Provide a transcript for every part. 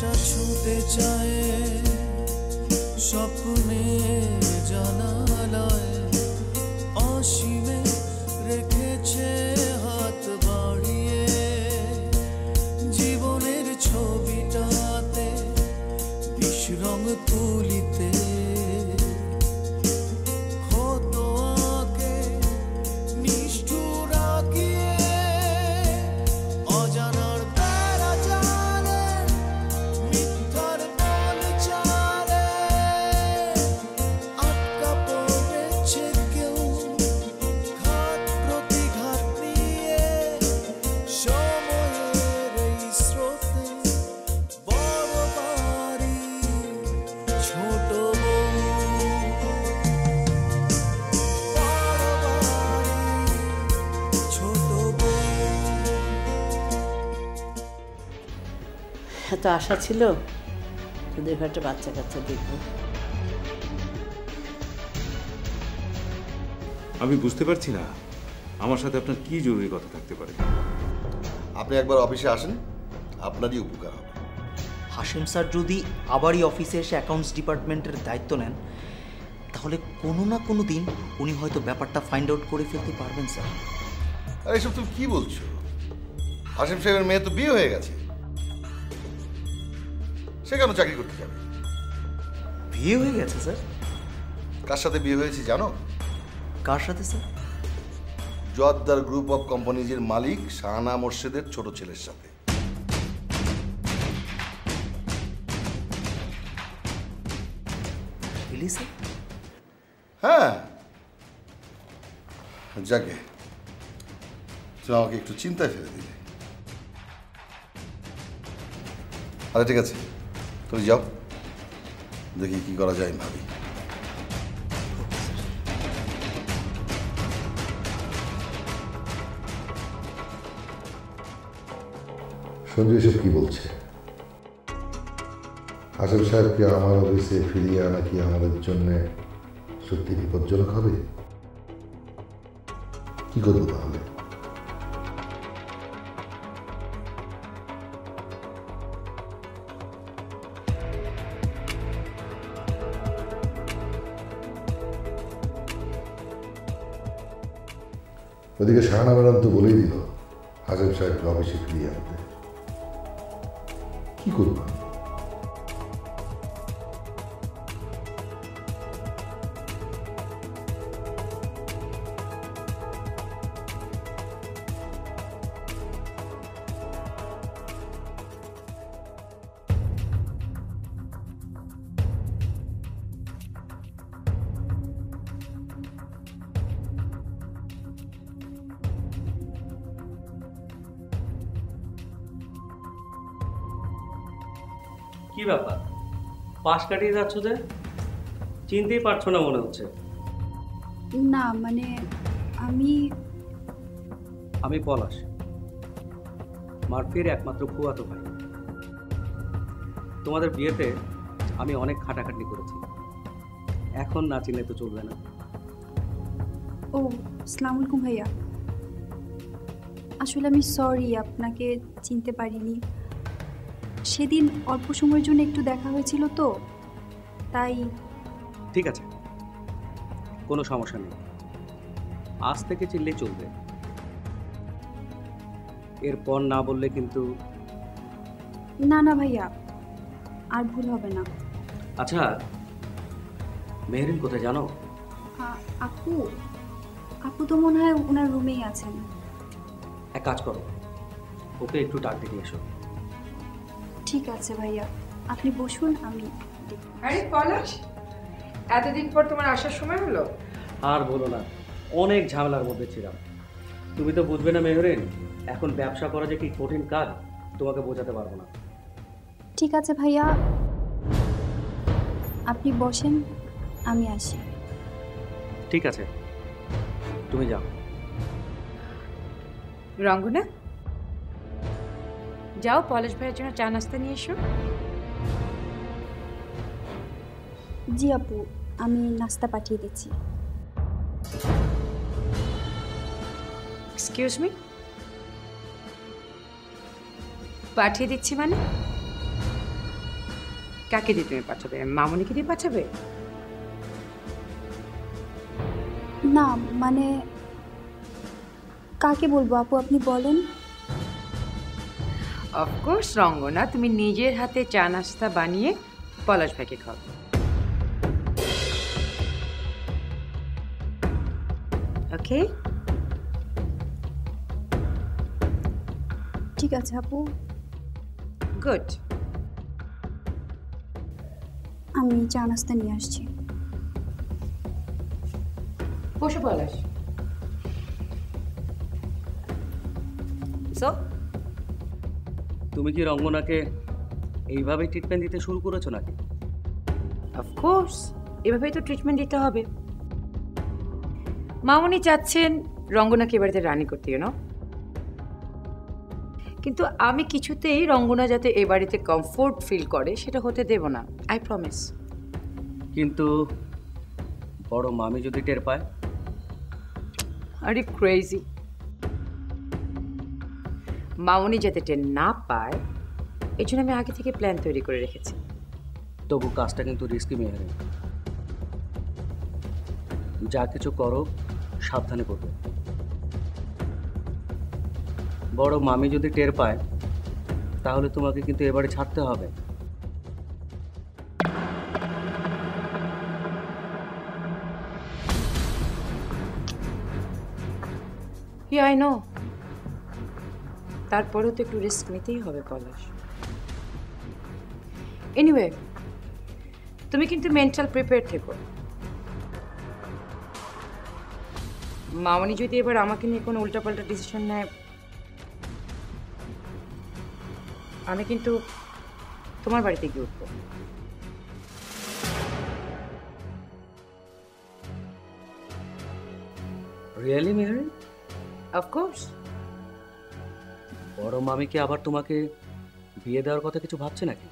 আকাশটা ছুঁতে চায় স্বপ্নে জানালায় অসীমে রেখেছে হাত বাড়িয়ে জীবনের ছবিটাতে বিশরং তুলিতে এত আশা ছিল তোদের ঘরটা বাচ্চা কাচ্চা দেখবো। আমি বুঝতে পারছি না আমার সাথে আপনার কি জরুরি কথা থাকতে পারে। আপনি একবার অফিসে আসেন, আপনারই উপকার হবে। হাশেম স্যার যদি আবারই অফিসে এসে অ্যাকাউন্টস ডিপার্টমেন্টের দায়িত্ব নেন তাহলে কোনো না কোনো দিন উনি হয়তো ব্যাপারটা ফাইন্ড আউট করে ফেলতে পারবেন স্যার। আরে এসব তুমি কি বলছো? হাশেম সাহেবের মেয়ে তো বিয়ে হয়ে গেছে, সে কেন চাকরি করতে যাবে? বিয়ে হয়ে গেছে স্যার? কার সাথে বিয়ে হয়েছে জানো? কার সাথে স্যার? জোয়াদ্দার গ্রুপ অফ কোম্পানিজের মালিক শাহানা মোর্শেদের ছোট ছেলের সাথে। হ্যাঁ, যাকে তুমি আমাকে একটু চিন্তায় ফেলে দিলে। আচ্ছা ঠিক আছে, তুমি যাও, দেখি কি করা যায় ভাবি। সঞ্জয় এসব কি বলছে? হাশেম সাহেবকে আমার অফিসে ফিরিয়ে আনা কি আমাদের জন্য সত্যি বিপজ্জনক হবে? কি করবো তাহলে? ওদিকে শাহানা ম্যাডাম তো বলেই দিল হাশেম সাহেবকে অফিসে ফিরিয়ে আনতে। কি করবো? কি ব্যাপার, পাশ কাটিয়ে যাচ্ছ যে? চিনতেই পারছো না মনে হচ্ছে। না মানে আমি পলাশ, মারফির একমাত্র ফুয়াতো ভাই। তোমাদের বিয়েতে আমি অনেক খাটাখাটনি করেছি, এখন না চিনলে তো চলবে না। ও আসসালামু আলাইকুম ভাইয়া, আসলে আমি সরি আপনাকে চিনতে পারিনি। সেদিন অল্প সময়ের জন্য একটু দেখা হয়েছিল তো তাই। ঠিক আছে, কোনো সমস্যা নেই, আজ থেকে চিনলেই চলবে। এরপর না বললে কিন্তু। না না ভাইয়া, আর ভুল হবে না। আচ্ছা, মেহরিন কোথায় জানো? আপু আপু তো মনে হয় ওনার রুমেই আছেন। এক কাজ করো, ওকে একটু ডাক দিয়ে এসো। ঠিক আছে ভাইয়া, আপনি বসুন, আমি। আরে পলাশ, এতদিন পর তোমার আসার সময় হলো? আর বলো না, অনেক ঝামেলার মধ্যে ছিলাম। তুমি তো বুঝবে না মেহরিন, এখন ব্যবসা করা যে কি কঠিন কাজ তোমাকে বোঝাতে পারবো না। ঠিক আছে ভাইয়া, আপনি বসেন, আমি আসি। ঠিক আছে, তুমি যাও। রঙ্গনা, যাও পলাশ ভাইয়ের জন্য চা নাস্তা নিয়ে এসো। জি আপু, আমি নাস্তা পাঠিয়ে দিচ্ছি। এক্সকিউজ মি, পাঠিয়ে দিচ্ছি মানে? কাকে দিয়ে তুমি পাঠাবে? মামনিকে দিয়ে পাঠাবে? না মানে কাকে বলবো আপু, আপনি বলেন। অফকোর্স রঙ্গনা, তুমি নিজের হাতে চা নাস্তা বানিয়ে পলাশ ভাইকে খাও। ওকে, ঠিক আছে আপু, গুড। আমি চা নাস্তা নিয়ে আসছি। বসে পলাশ। সো তুমি কি রঙ্গনাকে এইভাবে ট্রিটমেন্ট দিতে শুরু করেছো নাকি? অফকোর্স, এভাবেই তো ট্রিটমেন্ট দিতে হবে। মামনি চাচ্ছেন রঙ্গনাকে এবারে রানি করতে, ইউনো, কিন্তু আমি কিছুতেই রঙ্গনা যাতে এ বাড়িতে কমফোর্ট ফিল করে সেটা হতে দেব না, আই প্রমিস। কিন্তু বড় মামি যদি টের পায়? আরে ক্রেজি, মামনি যাতে টের না পায় এই জন্য আমি আগে থেকে প্ল্যান তৈরি করে রেখেছি। তবু কাজটা কিন্তু রিস্কি মেহের, যা কিছু করো সাবধানে করবে। বড় মামি যদি টের পায় তাহলে তোমাকে কিন্তু এবারে ছাড়তে হবে। আই নো, তারপরেও তো একটু রিস্ক নিতেই হবে পলাশ। এনিওয়ে, তুমি কিন্তু মেন্টাল প্রিপেয়ার থেকো। মামনি যদি এবার আমাকে নিয়ে কোনো উল্টাপাল্টা ডিসিশন নেয়, আমি কিন্তু তোমার বাড়িতে গিয়ে উঠবো। রিয়েলি মেহের? অফকোর্স। বড় মামি কি আবার তোমাকে বিয়ে দেওয়ার কথা কিছু ভাবছে নাকি?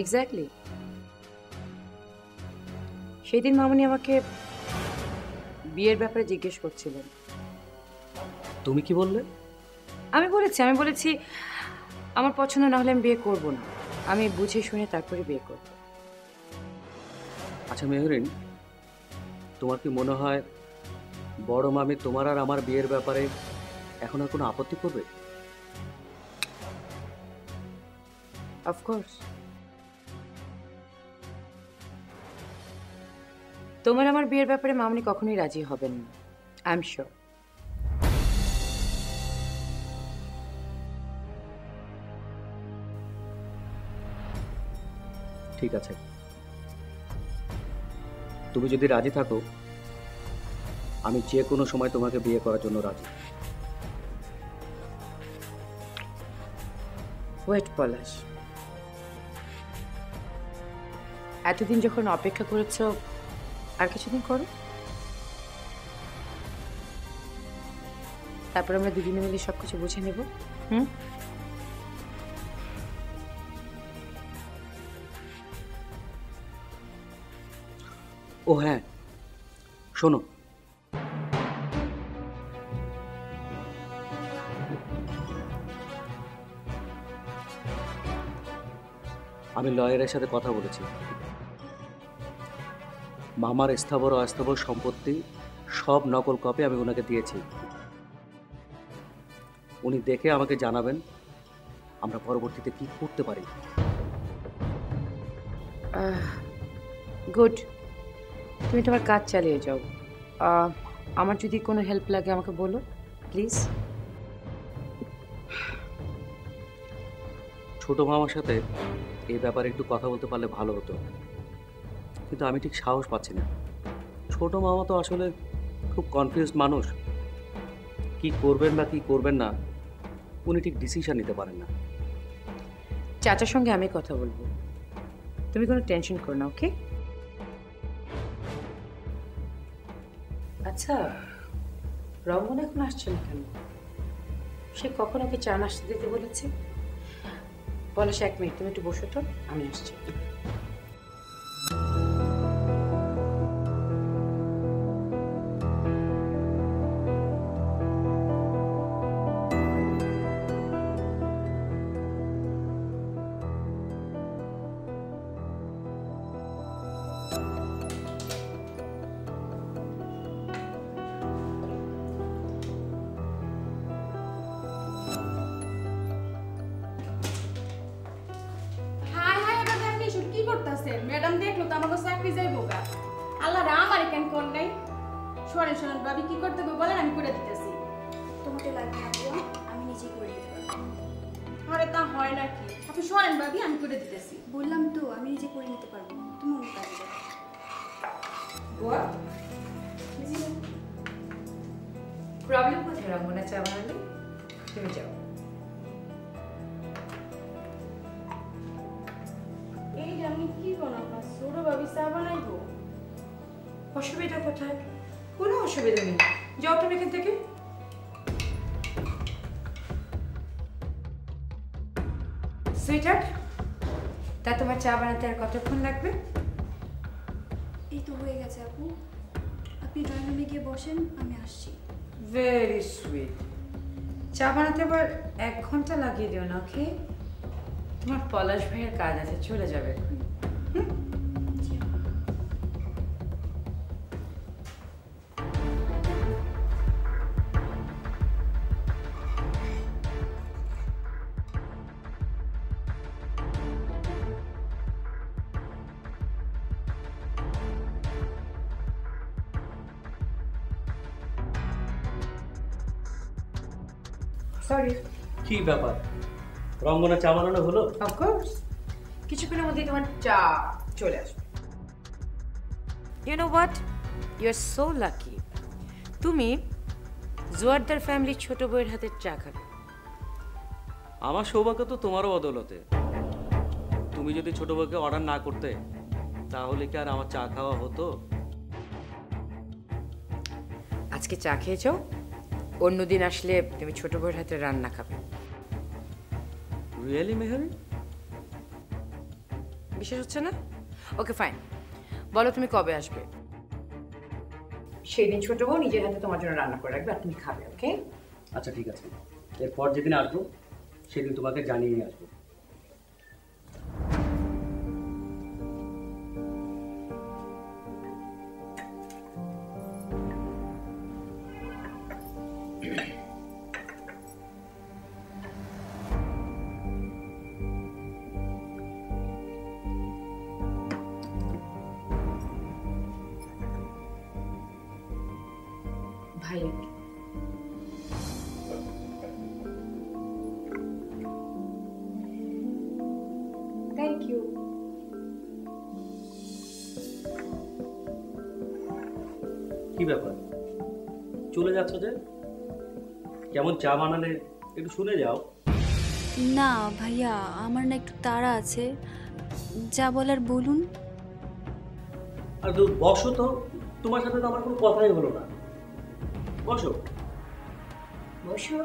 এক্স্যাক্টলি। সেই দিন মামনি আমাকে বিয়ের ব্যাপারে জিজ্ঞেস করছিলেন। তুমি কি বললে? আমি বলেছি আমার পছন্দ না হলে আমি বিয়ে করব না, আমি বুঝে শুনে তারপরে বিয়ে করব। আচ্ছা মেহরিন, তোমার কি মনে হয় বড় মামি তোমার আর আমার বিয়ের ব্যাপারে এখন আর কোনো আপত্তি করবে? অফকোর্স। তোমার আমার বিয়ের ব্যাপারে মামনি কখনোই রাজি হবেন না, আই এম শিওর। ঠিক আছে, তুমি যদি রাজি থাকো আমি যে কোনো সময় তোমাকে বিয়ে করার জন্য রাজি। ওয়েট পলাশ, এতদিন যখন অপেক্ষা করেছো আর কিছুদিন করো, তারপর আমরা দুজনে মিলে সবকিছু বুঝে নেব। ও হ্যাঁ, শোনো, আমি লয়ারের সাথে কথা বলেছি। মামার স্থাবর অস্থাবর সম্পত্তি সব নকল কপি আমি ওনাকে দিয়েছি। উনি দেখে আমাকে জানাবেন আমরা পরবর্তীতে কি করতে পারি। গুড, তুমি তোমার কাজ চালিয়ে যাও। আমার যদি কোনো হেল্প লাগে আমাকে বলো প্লিজ। ছোট মামার সাথে এই ব্যাপারে একটু কথা বলতে পারলে ভালো হতো, কিন্তু আমি ঠিক সাহস পাচ্ছি না। ছোট মামা তো আসলে খুব কনফিউজড মানুষ, কি করবেন বা কি করবেন না উনি ঠিক ডিসিশন নিতে পারেন না। চাচার সঙ্গে আমি কথা বলবো, তুমি কোনো টেনশন করো না, ওকে? আচ্ছা, রঙ্গন এখন আসছে না কেন? সে কখন ওকে চা নাস্তা দিতে বলেছে? পলাশ, 1 মিনিট, তুমি একটু বসো তো, আমি আসছি। শোনেন শোনেন ভাবি কি করতে হবে বলেন, আমি করে দিতেছি। তোমাকে লাগবে না বুয়া, আমি নিজেই করে দিতে পারবো। আরে তা হয় নাকি? আপনি শোনেন ভাবি, আমি করে দিতেছি। বললাম তো আমি নিজে করে নিতে পারবো, তুমি অন্য কাজে যাও। বুয়া, প্রবলেম কোথায়? রঙ্গনা চা বানালে তুমি যাও। এই যে আমি কি বানাবো? ছোট ভাবি চা বানাইবো। অসুবিধা কোথায়? কোনো অসুবিধা নেই, যাও তুমি এখান থেকে। সুইটার, তা তোমার চা বানাতে আর কতক্ষণ লাগবে? এই তো হয়ে গেছে আপু, আপনি ড্রয়িং রুমে গিয়ে বসেন, আমি আসছি। Very sweet. চা বানাতে আবার 1 ঘন্টা লাগিয়ে দিও না, ওকে? তোমার পলাশ ভাইয়ের কাজ আছে, চলে যাবে এখন। সরি। কি ব্যাপার, রঙ্গনা চা বানানো হলো? অফকোর্স, কিছুক্ষণের মধ্যেই তোমার চা চলে আসবে। You know what, you are so lucky. তুমি জোয়ারদার ফ্যামিলির ছোট বউয়ের হাতের চা খাবে। আমার সৌভাগ্য তো তোমারও বদলতে। তুমি যদি ছোট বউকে অর্ডার না করতে তাহলে কি আর আমার চা খাওয়া হতো? আজকে চা খেয়েছো, অন্যদিন আসলে তুমি ছোট বউয়ের হাতে রান্না খাবে। রিয়েলি মেহেরি? বিশ্বাস হচ্ছে না? ওকে ফাইন, বলো তুমি কবে আসবে। সেই দিন ছোট বউ নিজের হাতে তোমার জন্য রান্না করে রাখবে আর তুমি খাবে, ওকে? আচ্ছা ঠিক আছে, এরপর যেদিন আসবো সেদিন তোমাকে জানিয়ে আসবো। ভাই থ্যাংক ইউ। কি ব্যাপার, চলে যাচ্ছ যে? কেমন চা বানালে একটু শুনে যাও। না ভাইয়া, আমার না একটু তাড়া আছে, যা বলার বলুন। আর তো বসো তো, তোমার সাথে তো আমার কোনো কথাই হলো না। বসো বসো।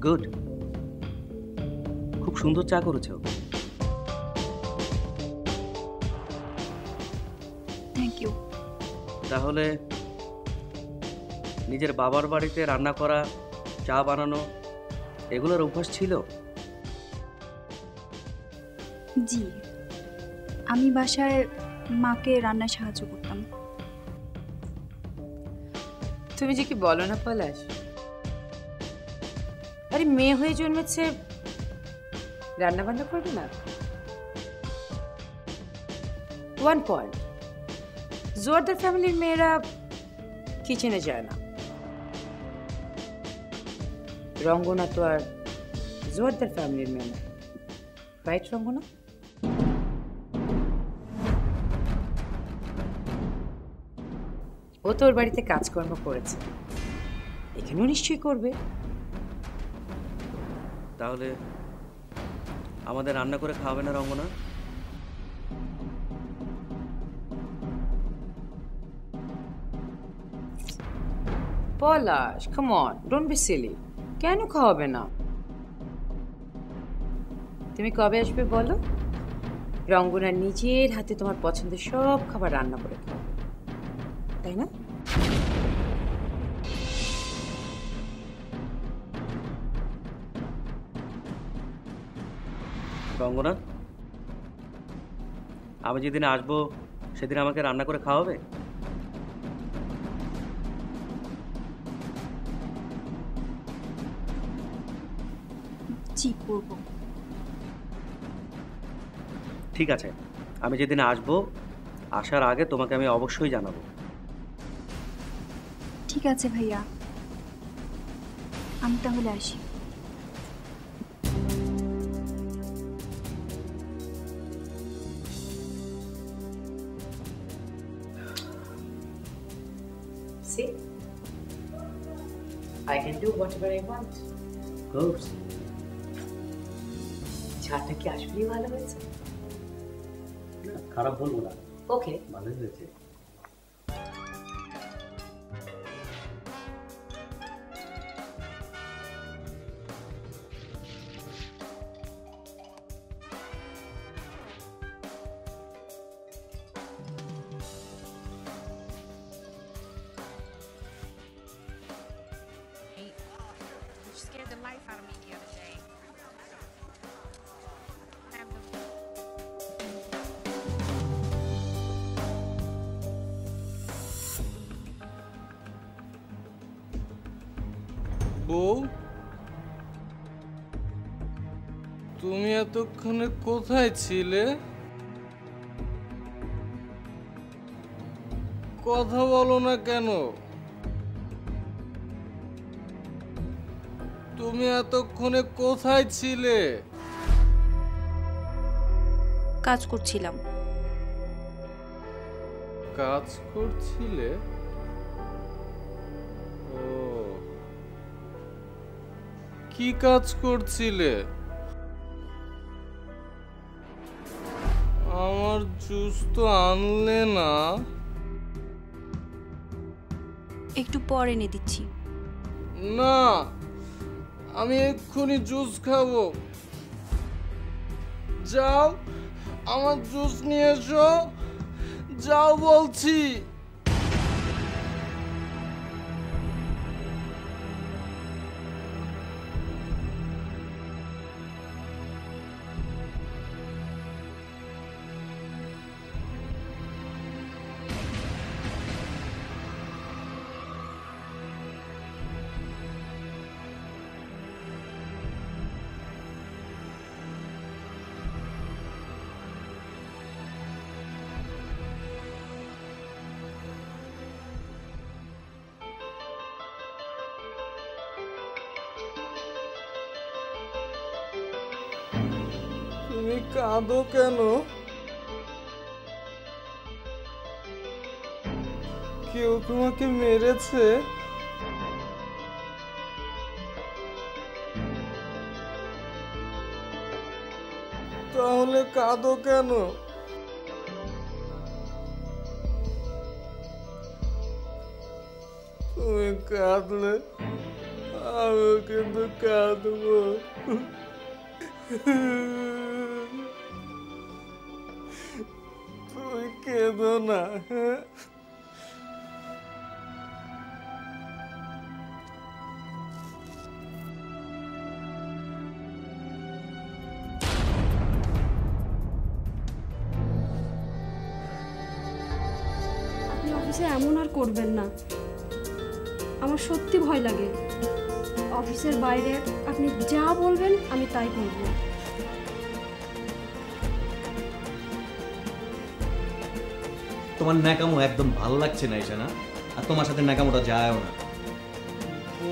গুড, খুব সুন্দর চা করেছো। Thank you. তাহলে নিজের বাবার বাড়িতে রান্না করা, চা বানানো, এগুলোর অভ্যাস ছিল? জি, আমি বাসায় মাকে রান্নায় সাহায্য করতাম। তুমি যে কি বলো না পলাশ, আরে মেয়ে হয়ে জন্মেছে, রান্না বান্না করবে না? 1 পয়েন্ট, জোয়ারদার ফ্যামিলির মেয়েরা কিচেনে যায় না। রঙ্গনা তো আর জোয়ারদার ফ্যামিলির মেয়ে না, রাইট রঙ্গনা? ও তো ওর বাড়িতে কাজকর্ম করেছে, এখানেও নিশ্চয়ই করবে। তাহলে আমাদের রান্না করে খাওয়াবে না Rangana? Palash, come on, don't be silly. কেন খাওয়াবে না? তুমি কবে আসবে বলো, রঙ্গনা নিজের হাতে তোমার পছন্দের সব খাবার রান্না করে খাওয়াবে, তাই না? রঙ্গনা, আমি যেদিন আসবো সেদিন আমাকে রান্না করে খাওয়াবে? করব। ঠিক আছে, আমি যেদিন আসবো আসার আগে তোমাকে আমি অবশ্যই জানাবো। ঠিক আছে ভাইয়া, আমি তাহলে আসি। See, I can do whatever I want. Of course. চাটা কি আসলেই ভালো হয়েছে? না, খারাপ বলবো না। ওকে, ভালোই হয়েছে। Scared the life out of me the other day. বউ, তুমি এতক্ষণে কোথায় ছিলে? কথা বলো না কেন? তুমি এতক্ষণে কোথায় ছিলে? কাজ করছিলাম। কাজ করছিলে? ও, কি কাজ করছিলে? আমার জুস তো আনলে না। একটু পর এনে দিচ্ছি। না, আমি এক্ষুনি জুস খাবো। যাও, আমার জুস নিয়ে এসো। যাও বলছি। তুমি কাঁদো কেন? কেউ তোমাকে মেরেছে? তাহলে কাঁদো কেন? তুমি কাঁদলে আমিও কিন্তু কাঁদবো। তুই কেঁদো না। আপনি অফিসে এমন আর করবেন না, আমার সত্যি ভয় লাগে। অফিসের বাইরে আপনি যা বলবেন আমি তাই করব। তোমার ন্যাকামো একদম ভালো লাগছে না ঈশানা, আর তোমার সাথে ন্যাকামোটা যায়ও না।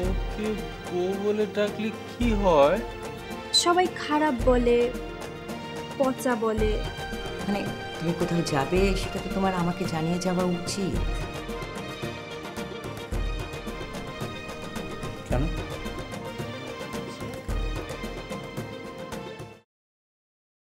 ওকে বউ বলে ডাকলে কি হয়? সবাই খারাপ বলে, পচা বলে। মানে তুমি কোথাও যাবে সেটা তো তোমার আমাকে জানিয়ে যাওয়া উচিত।